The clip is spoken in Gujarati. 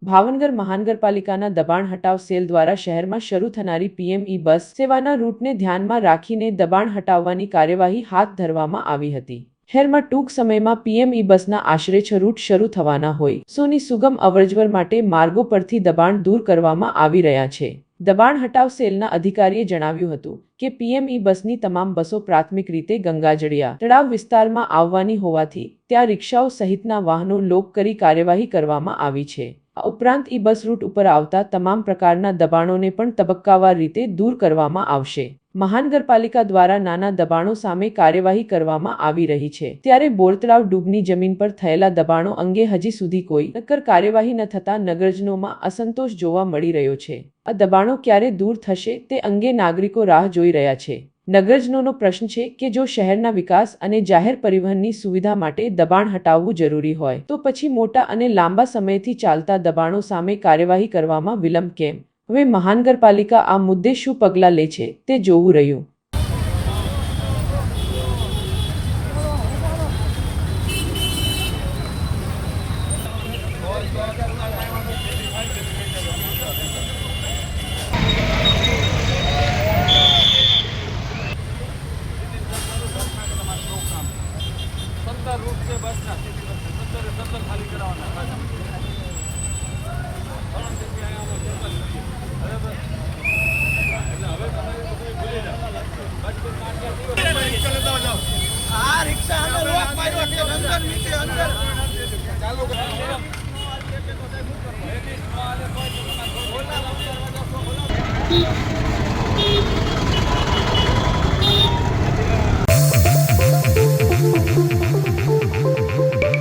ભાવનગર મહાનગરપાલિકાના દબાણ હટાવ સેલ દ્વારા શહેરમાં શરૂ થનારી પીએમઈ બસ સેવાના રૂટને ધ્યાનમાં રાખીને દબાણ હટાવવાની કાર્યવાહી હાથ ધરવામાં આવી હતી। શહેરમાં ટૂંક સમયમાં પીએમઈ બસના આશરે 6 રૂટ શરૂ થવાના હોય સોની સુગમ અવરજવર માટે માર્ગો પરથી દબાણ દૂર કરવામાં આવી રહ્યા છે। દબાણ હટાવ સેલના અધિકારીએ જણાવ્યું હતું કે પીએમઈ બસની તમામ બસો પ્રાથમિક રીતે ગંગાજળિયા તળાવ વિસ્તારમાં આવવાની હોવાથી ત્યાં રિક્ષાઓ સહિતના વાહનો લોક કરી કાર્યવાહી કરવામાં આવી છે। આ ઉપરાંત ઈ બસ રૂટ ઉપર આવતા તમામ પ્રકારના દબાણોને પણ તબક્કાવાર રીતે દૂર કરવામાં આવશે। મહાનગરપાલિકા દ્વારા નાના દબાણો સામે કાર્યવાહી કરવામાં આવી રહી છે, ત્યારે બોરતળાવ ડૂબની જમીન પર થયેલા દબાણો અંગે હજી સુધી કોઈ નક્કર કાર્યવાહી ન થતા નગરજનોમાં અસંતોષ જોવા મળી રહ્યો છે। આ દબાણો ક્યારે દૂર થશે તે અંગે નાગરિકો રાહ જોઈ રહ્યા છે। નગરજનોનો પ્રશ્ન છે કે જો શહેરના વિકાસ અને જાહેર પરિવહનની સુવિધા માટે દબાણ હટાવવું જરૂરી હોય તો પછી મોટા અને લાંબા સમયથી ચાલતા દબાણો સામે કાર્યવાહી કરવામાં વિલંબ કેમ? હવે મહાનગરપાલિકા આ મુદ્દે શું પગલાં લે છે તે જોવું રહ્યું। रूट से बस ना 70 खाली करावाना रिक्शा अंदर